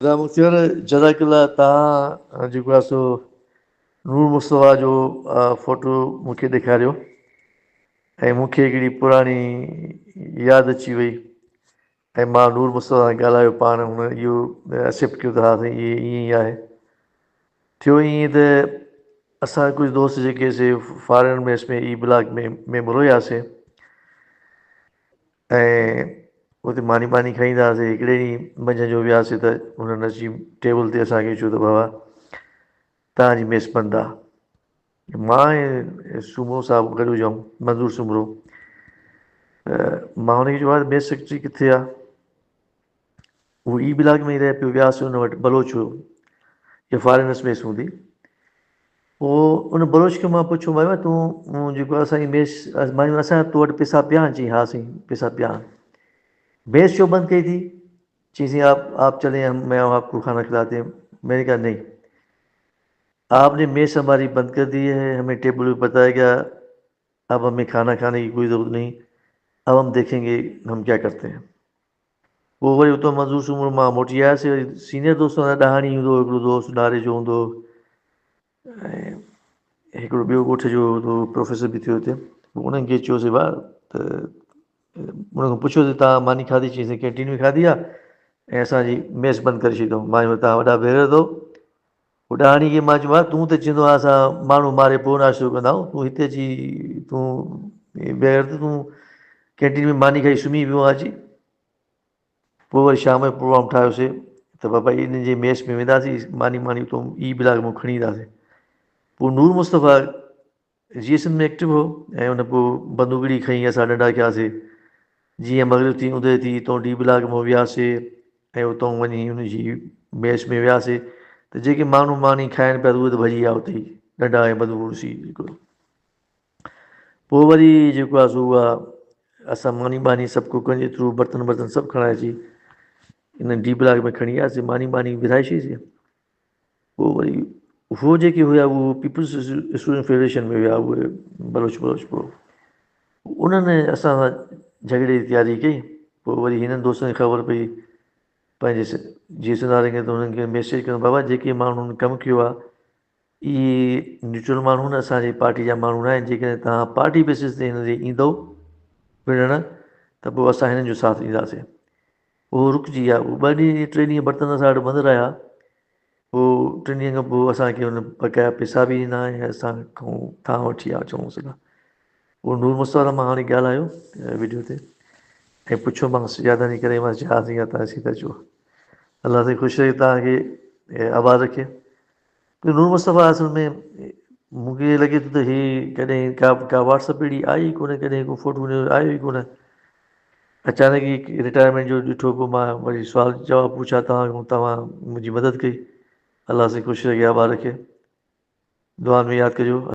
रामोतियर जज़ाकल्ला तव्हां जेको आहे सो नूर मुस्तफ़ा जो फ़ोटो मूंखे ॾेखारियो ऐं मूंखे हिकिड़ी पुराणी यादि अची वई ऐं मां नूर मुस्तफ़ा सां ॻाल्हायो पाण हुन इहो एक्सेप्ट कयो त हा साईं इहे ईअं ई आहे। थियो ईअं त असां कुझु दोस्त जेके से फॉरेन मेस में ई ब्लॉक में मेंबर हुयासीं ऐं उते मानी पानी खाईंदा हुआसीं। हिकिड़े ॾींहुं मंझंदि जो वियासीं त हुननि अची टेबल ते असांखे चयो त बाबा तव्हांजी मेस बंदि आहे। मां ऐं सूमो साहिबु गॾु हुजऊं मंज़ूर सुमरो मां हुनखे चयो आहे मेस सेक्रेटरी किथे आहे? उहो ई ब्लॉक में ई रहे पियो। वियासीं हुन वटि बलोच हुयो या फॉरेनर्स मेस हूंदी। पोइ उन बलोच खे मां पुछियो भाई तूं जेको असांजी मेस असांजा तो वटि पैसा पिया आहिनि? चई हा साईं पैसा पिया आहिनि। मेस क्यों बंद करी थी? चीज़ें आप चले मैं आपको खाना खिलाते हैं। मैंने कहा नहीं, आपने मेस हमारी बंद कर दी है, हमें टेबल पे बताया गया, अब हमें खाना खाने की कोई ज़रूरत नहीं, अब हम देखेंगे हम क्या करते हैं। पोइ वरी उतां मंज़ूर सूमर मां मोटी आयासीं। वरी सीनियर दोस्त ॾहाणी हूंदो हिकिड़ो दोस्त नारे जो हूंदो ऐं हिकिड़ो ॿियो ॻोठ जो प्रोफेसर बि थियो हुते। पोइ उन्हनि खे चयोसीं भाउ त उनखां पुछियोसीं तव्हां मानी खाधी? चईं कैंटीन में खाधी आहे ऐं असांजी मेस बंदि करे छॾियऊं। मां चयो तव्हां वॾा बेग़ैरत हो। पोइ ॾहाणी खे मां चयो तूं त चवंदो आहे असां माण्हू मारे पोइ नाश्तो कंदा आहियूं, तूं हिते अची तूं बेग़ैरत तूं कैंटीन में मानी खाई सुम्ही पियो आहे अची। पोइ वरी शाम जो प्रोग्राम ठाहियोसीं त बाबा इन्हनि जी मेस में वेंदासीं, मानी उतां ई ब्लॉक मां खणी ईंदासीं। पोइ नूर मुस्तफ़ा जीएसएन में एक्टिव हो ऐं हुन पोइ बंदूकड़ी खईं असां नंढा थियासीं। जीअं मग़रिब थी उदय थी उतां डी ब्लॉक में वियासीं ऐं उतां वञी हुनजी मेस में वियासीं त जेके माण्हू मानी खाइनि पिया उहे त भॼी विया उते ई नंढा ऐं बदबू ॾिसी हिकिड़ो। पोइ वरी जेको आहे सो उहा असां मानी बानी सभु कुकनि जे थ्रू बर्तन सभु खणाए अची इन डी ब्लॉक में खणी वियासीं। मानी विराए छॾीसीं। पोइ वरी उहो जेके हुआ उहो पीपुल्स स्टूडेंट फेडरेशन में हुआ उहे बलोच पोइ उन्हनि असां सां झगड़े जी तयारी कई। पोइ वरी हिननि दोस्तनि खे ख़बर पई पंहिंजे जीएस वारे खे त हुननि खे मैसेज कयूं बाबा जेके माण्हुनि कमु कयो आहे इहे न्यूट्रल माण्हू न असांजी पार्टी जा माण्हू न आहिनि। जेकॾहिं तव्हां पार्टी बेसिस ते हिन ते ईंदव विढ़ण त पोइ असां हिननि जो साथ ॾींदासीं। उहो रुकिजी विया। उहो 2 ॾींहं 3 ॾींहं बर्तन असां वटि बंदि रहिया। पोइ 3 ॾींहंनि खां पोइ असांखे हुन बक़ाया पैसा बि ॾिना ऐं असां खां तव्हां वठी विया चऊं सॼा। उहो नूर मुस्तफ़ा सां मां हाणे ॻाल्हायो वीडियो ते ऐं पुछियोमांसि यादि करे मां हा साईं तव्हां सीधा चओ। अलाह साईं ख़ुशि रहे तव्हांखे आबाद रखे। नूर मुस्तफ़ा असल में मूंखे लॻे थो त हीअ कॾहिं का व्हाट्सअप अहिड़ी आई कोन्हे, कॾहिं को फोटो हुनजो आयो ई कोन्हे। अचानक ई रिटायरमेंट जो ॾिठो। पोइ मां वरी सुवाल जवाबु पुछा तव्हां मुंहिंजी मदद कई। अलाह साईं ख़ुशि रखे आबाद रखे। दुआ में यादि कजो।